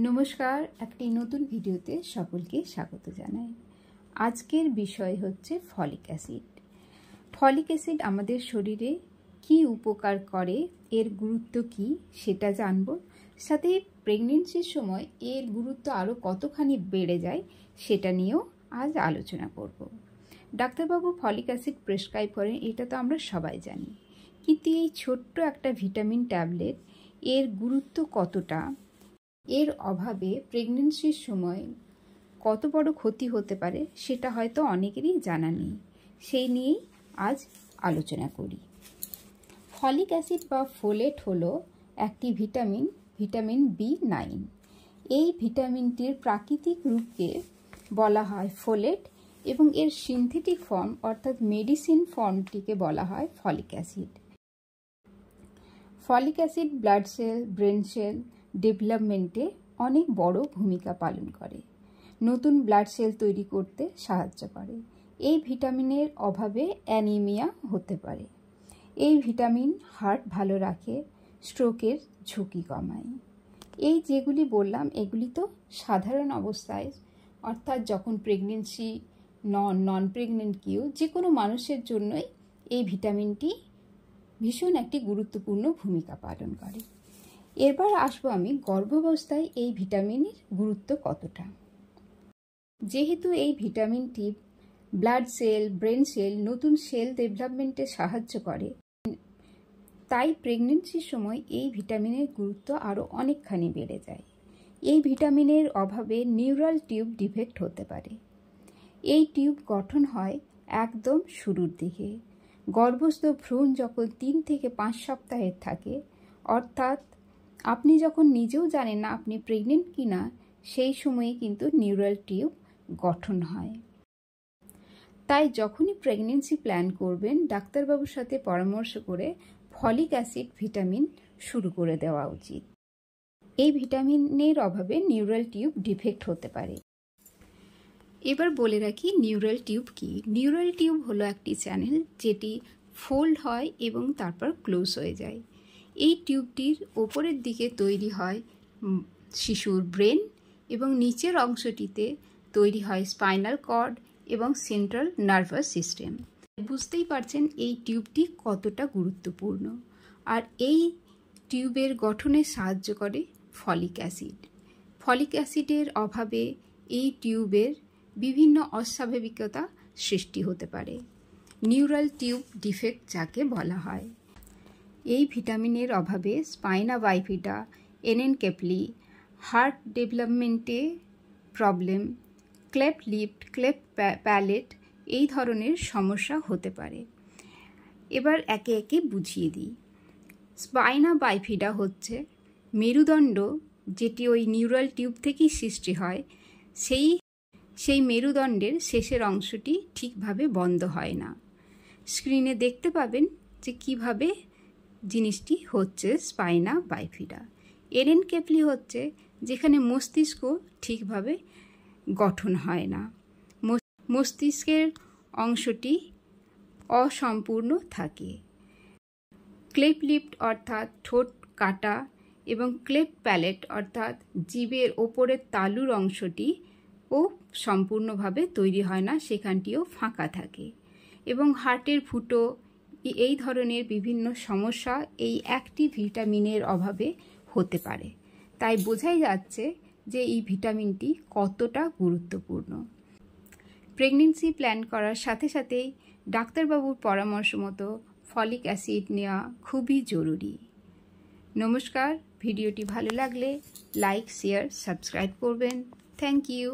নমস্কার, একটি নতুন ভিডিওতে সকলকে স্বাগত জানাই। আজকের বিষয় হচ্ছে ফলিক অ্যাসিড। ফলিক অ্যাসিড আমাদের শরীরে কি উপকার করে, এর গুরুত্ব কি সেটা জানব। সাথে প্রেগনেন্সির সময় এর গুরুত্ব আরও কতখানি বেড়ে যায় সেটা নিয়েও আজ আলোচনা করব। ডাক্তারবাবু ফলিক অ্যাসিড প্রেসক্রাইব করেন, এটা তো আমরা সবাই জানি, কিন্তু এই ছোট্ট একটা ভিটামিন ট্যাবলেট এর গুরুত্ব কতটা, এর অভাবে প্রেগনেন্সির সময় কত বড় ক্ষতি হতে পারে সেটা হয়তো অনেকেরই জানা নেই। সেই নিয়েই আজ আলোচনা করি। ফলিক অ্যাসিড বা ফোলেট হলো একটি ভিটামিন B9। এই ভিটামিনটির প্রাকৃতিক রূপকে বলা হয় ফোলেট এবং এর সিনথেটিক ফর্ম অর্থাৎ মেডিসিন ফর্মটিকে বলা হয় folic acid. Folic acid blood cell, brain cell ডেভেলপমেন্টে অনেক বড় ভূমিকা পালন করে, নতুন ব্লাড সেল তৈরি করতে সাহায্য করে। এই ভিটামিনের অভাবে অ্যানিমিয়া হতে পারে। এই ভিটামিন হার্ট ভালো রাখে, স্ট্রোকের ঝুঁকি কমায়। এই যেগুলি বললাম এগুলি তো সাধারণ অবস্থায়, অর্থাৎ যখন প্রেগনেন্সি নন প্রেগনেন্ট কেউ যে কোনো মানুষের জন্যই এই ভিটামিনটি ভীষণ একটি গুরুত্বপূর্ণ ভূমিকা পালন করে। এবার আসবো আমি গর্ভাবস্থায় এই ভিটামিনের গুরুত্ব কতটা। যেহেতু এই ভিটামিনটি ব্লাড সেল, ব্রেন সেল, নতুন সেল ডেভেলপমেন্টে সাহায্য করে, তাই প্রেগনেন্সির সময় এই ভিটামিনের গুরুত্ব আরও অনেকখানি বেড়ে যায়। এই ভিটামিনের অভাবে নিউরাল টিউব ডিফেক্ট হতে পারে। এই টিউব গঠন হয় একদম শুরুর দিকে, গর্ভস্থ ভ্রূণ যখন 3 থেকে 5 সপ্তাহের থাকে, অর্থাৎ আপনি যখন নিজেও জানেন না আপনি প্রেগনেন্ট কি না, সেই সময়ে কিন্তু নিউরাল টিউব গঠন হয়। তাই যখনই প্রেগনেন্সি প্ল্যান করবেন ডাক্তারবাবুর সাথে পরামর্শ করে ফলিক অ্যাসিড ভিটামিন শুরু করে দেওয়া উচিত। এই ভিটামিনের অভাবে নিউরাল টিউব ডিফেক্ট হতে পারে। এবার বলে রাখি নিউরাল টিউব কি। নিউরাল টিউব হলো একটি চ্যানেল যেটি ফোল্ড হয় এবং তারপর ক্লোজ হয়ে যায়। এই টিউবটির ওপরের দিকে তৈরি হয় শিশুর ব্রেন এবং নিচের অংশটিতে তৈরি হয় স্পাইনাল কর্ড এবং সেন্ট্রাল নার্ভাস সিস্টেম। বুঝতেই পারছেন এই টিউবটি কতটা গুরুত্বপূর্ণ। আর এই টিউবের গঠনে সাহায্য করে ফলিক অ্যাসিড। ফলিক অ্যাসিডের অভাবে এই টিউবের বিভিন্ন অস্বাভাবিকতা সৃষ্টি হতে পারে, নিউরাল টিউব ডিফেক্ট যাকে বলা হয়। এই ভিটামিনের অভাবে স্পাইনা বাইফিডা, এনেনকেফলি, হার্ট ডেভেলপমেন্টে problem, cleft lip, cleft palate এই ধরনের সমস্যা হতে পারে। এবার একে একে বুঝিয়ে দিই। স্পাইনা বাইফিডা হচ্ছে মেরুদণ্ড, যেটি ওই নিউরাল টিউব থেকেই সৃষ্টি হয়। সেই মেরুদণ্ডের শেষের অংশটি ঠিকভাবে বন্ধ হয় না। স্ক্রিনে দেখতে পাবেন যে কিভাবে জিনিসটি হচ্ছে স্পাইনা বাইফিডা। এনেনকেফলি হচ্ছে যেখানে মস্তিষ্ক ঠিকভাবে গঠন হয় না, মস্তিষ্কের অংশটি অসম্পূর্ণ থাকে। ক্লেফট লিপ অর্থাৎ ঠোঁট কাটা এবং ক্লেফট প্যালেট অর্থাৎ জিভের ওপরের তালুর অংশটি ও সম্পূর্ণভাবে তৈরি হয় না, সেখানটিও ফাঁকা থাকে। এবং হার্টের ফুটো, এই ধরনের বিভিন্ন সমস্যা এই একটি ভিটামিনের অভাবে হতে পারে। তাই বোঝাই যাচ্ছে যে এই ভিটামিনটি কতটা গুরুত্বপূর্ণ। প্রেগনেন্সি প্ল্যান করার সাথে সাথেই ডাক্তারবাবুর পরামর্শ মতো ফলিক অ্যাসিড নেওয়া খুবই জরুরি। নমস্কার, ভিডিওটি ভালো লাগলে লাইক, শেয়ার, সাবস্ক্রাইব করবেন। Thank you.